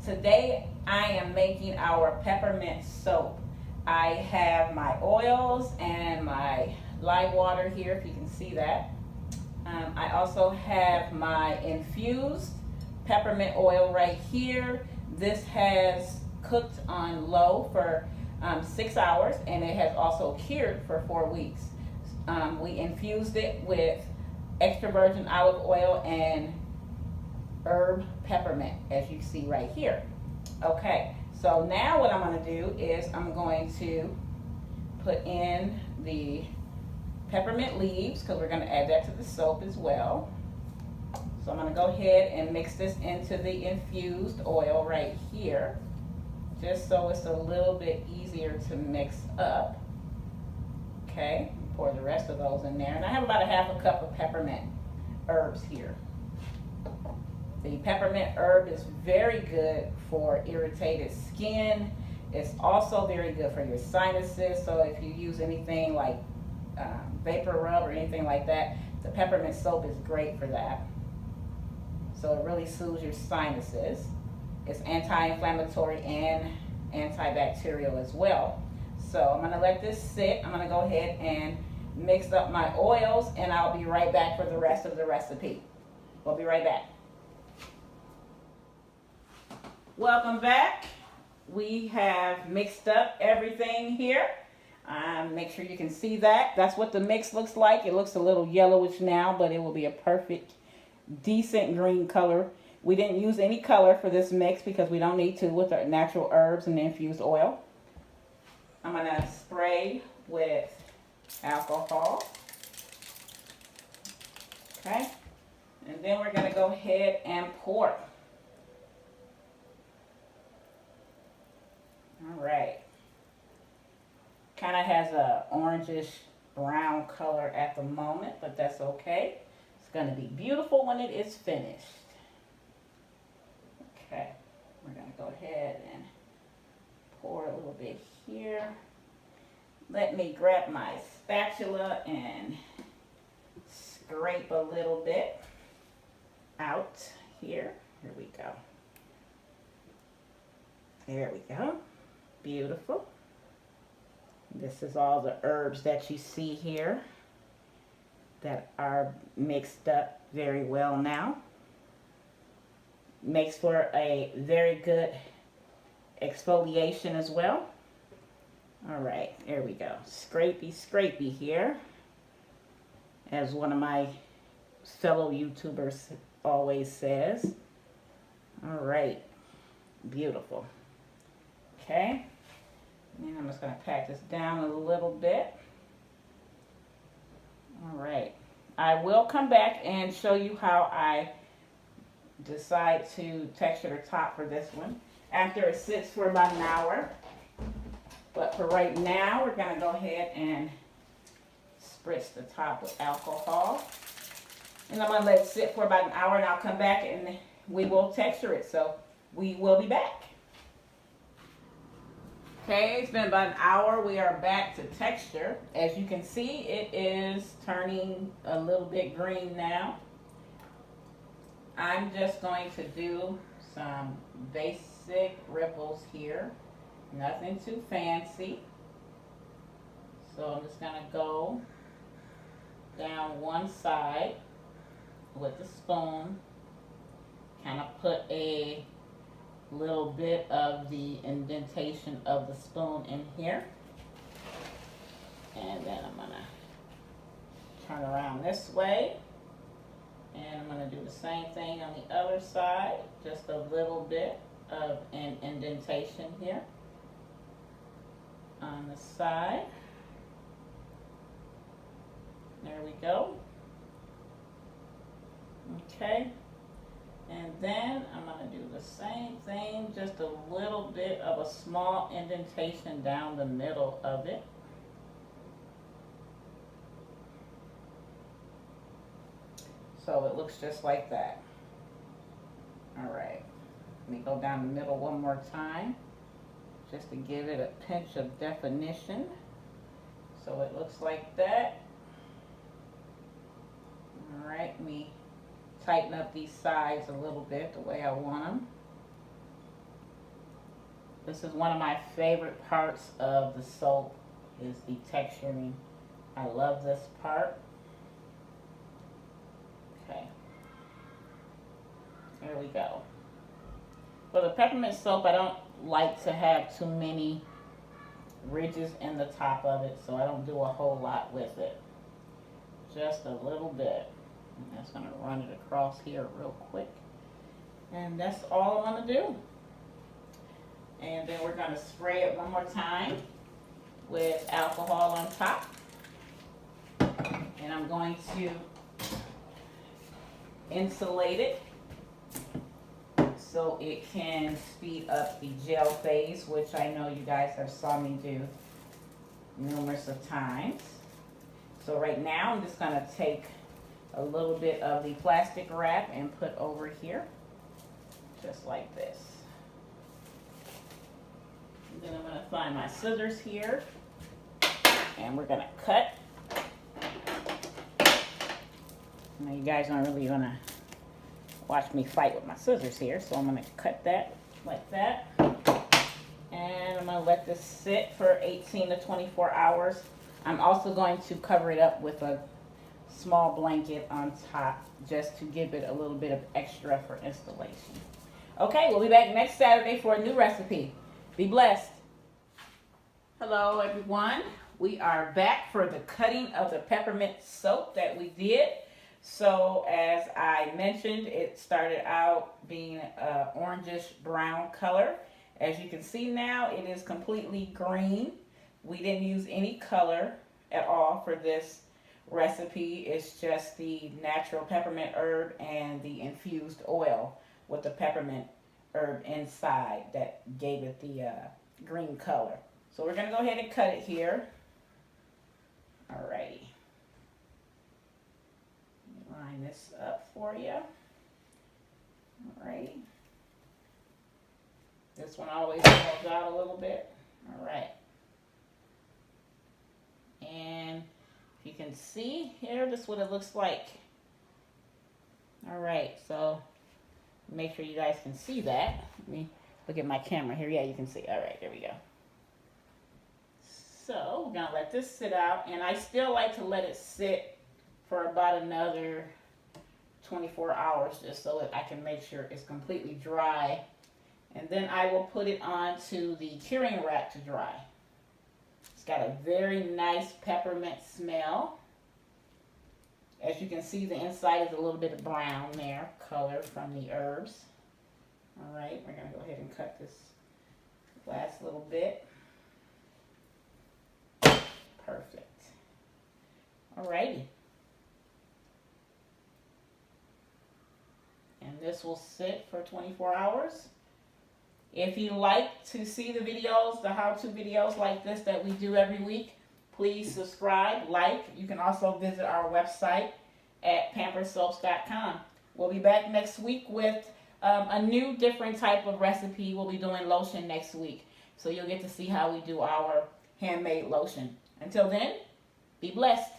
Today I am making our peppermint soap. I have my oils and my lye water here, if you can see that. I also have my infused peppermint oil right here. This has cooked on low for 6 hours, and it has also cured for 4 weeks. We infused it with extra virgin olive oil and herb peppermint, as you see right here. Okay, so now what I'm going to do is I'm going to put in the peppermint leaves, because we're going to add that to the soap as well. So I'm going to go ahead and mix this into the infused oil right here, just so it's a little bit easier to mix up. Okay, pour the rest of those in there, and I have about a half a cup of peppermint herbs here. The peppermint herb is very good for irritated skin. It's also very good for your sinuses, so if you use anything like vapor rub or anything like that, the peppermint soap is great for that. So it really soothes your sinuses. It's anti-inflammatory and antibacterial as well. So I'm going to let this sit. I'm going to go ahead and mix up my oils, and I'll be right back for the rest of the recipe. We'll be right back. Welcome back. We have mixed up everything here. Make sure you can see that. That's what the mix looks like. It looks a little yellowish now, but it will be a perfect, decent green color. We didn't use any color for this mix because we don't need to with our natural herbs and infused oil. I'm going to spray with alcohol. Okay. And then we're going to go ahead and pour. All right. Kind of has a orangish brown color at the moment, but that's okay. It's going to be beautiful when it is finished. Okay. We're going to go ahead and pour a little bit here. Let me grab my spatula and scrape a little bit out here. Here we go. There we go. Beautiful. This is all the herbs that you see here that are mixed up very well now. Makes for a very good exfoliation as well. All right, there we go. Scrapey, scrapey here, as one of my fellow YouTubers always says. All right, beautiful. Okay. And I'm just going to pat this down a little bit. All right. I will come back and show you how I decide to texture the top for this one after it sits for about an hour. But for right now, we're going to go ahead and spritz the top with alcohol. And I'm going to let it sit for about an hour, and I'll come back and we will texture it. So we will be back. Okay, it's been about an hour. We are back to texture. As you can see, it is turning a little bit green now. I'm just going to do some basic ripples here. Nothing too fancy. So I'm just going to go down one side with the spoon. Kind of put a little bit of the indentation of the spoon in here, and then I'm gonna turn around this way, and I'm gonna do the same thing on the other side, just a little bit of an indentation here on the side. There we go. Okay. And then I'm going to do the same thing, just a little bit of a small indentation down the middle of it. So it looks just like that. All right. Let me go down the middle one more time, just to give it a pinch of definition. So it looks like that. All right, let me tighten up these sides a little bit the way I want them. This is one of my favorite parts of the soap, is the texturing. I love this part. Okay. There we go. For the peppermint soap, I don't like to have too many ridges in the top of it, so I don't do a whole lot with it. Just a little bit. I'm just going to run it across here real quick. And that's all I want to do. And then we're going to spray it one more time with alcohol on top. And I'm going to insulate it so it can speed up the gel phase, which I know you guys have saw me do numerous of times. So right now I'm just going to take a little bit of the plastic wrap and put over here, just like this. And then I'm going to find my scissors here, and we're going to cut. Now you guys aren't really going to watch me fight with my scissors here, so I'm going to cut that like that. And I'm going to let this sit for 18 to 24 hours. I'm also going to cover it up with a small blanket on top just to give it a little bit of extra for installation. Okay, we'll be back next Saturday for a new recipe. Be blessed. Hello everyone. We are back for the cutting of the peppermint soap that we did. So as I mentioned, it started out being an orangish brown color. As you can see now, it is completely green. We didn't use any color at all for this recipe. It's just the natural peppermint herb and the infused oil with the peppermint herb inside that gave it the green color. So we're going to go ahead and cut it here. Alrighty. Line this up for you. Alrighty. This one always falls out a little bit. Alright. And you can see here, this is what it looks like. Alright, so make sure you guys can see that. Let me look at my camera here. Yeah, you can see. Alright, there we go. So we're going to let this sit out, and I still like to let it sit for about another 24 hours just so that I can make sure it's completely dry. And then I will put it onto the curing rack to dry. It's got a very nice peppermint smell. As you can see, the inside is a little bit of brown there, color from the herbs. All right, we're going to go ahead and cut this last little bit. Perfect. All righty. And this will sit for 24 hours. If you like to see the videos, the how-to videos like this that we do every week, please subscribe, like. You can also visit our website at pampersoaps.com. We'll be back next week with a new different type of recipe. We'll be doing lotion next week. So you'll get to see how we do our handmade lotion. Until then, be blessed.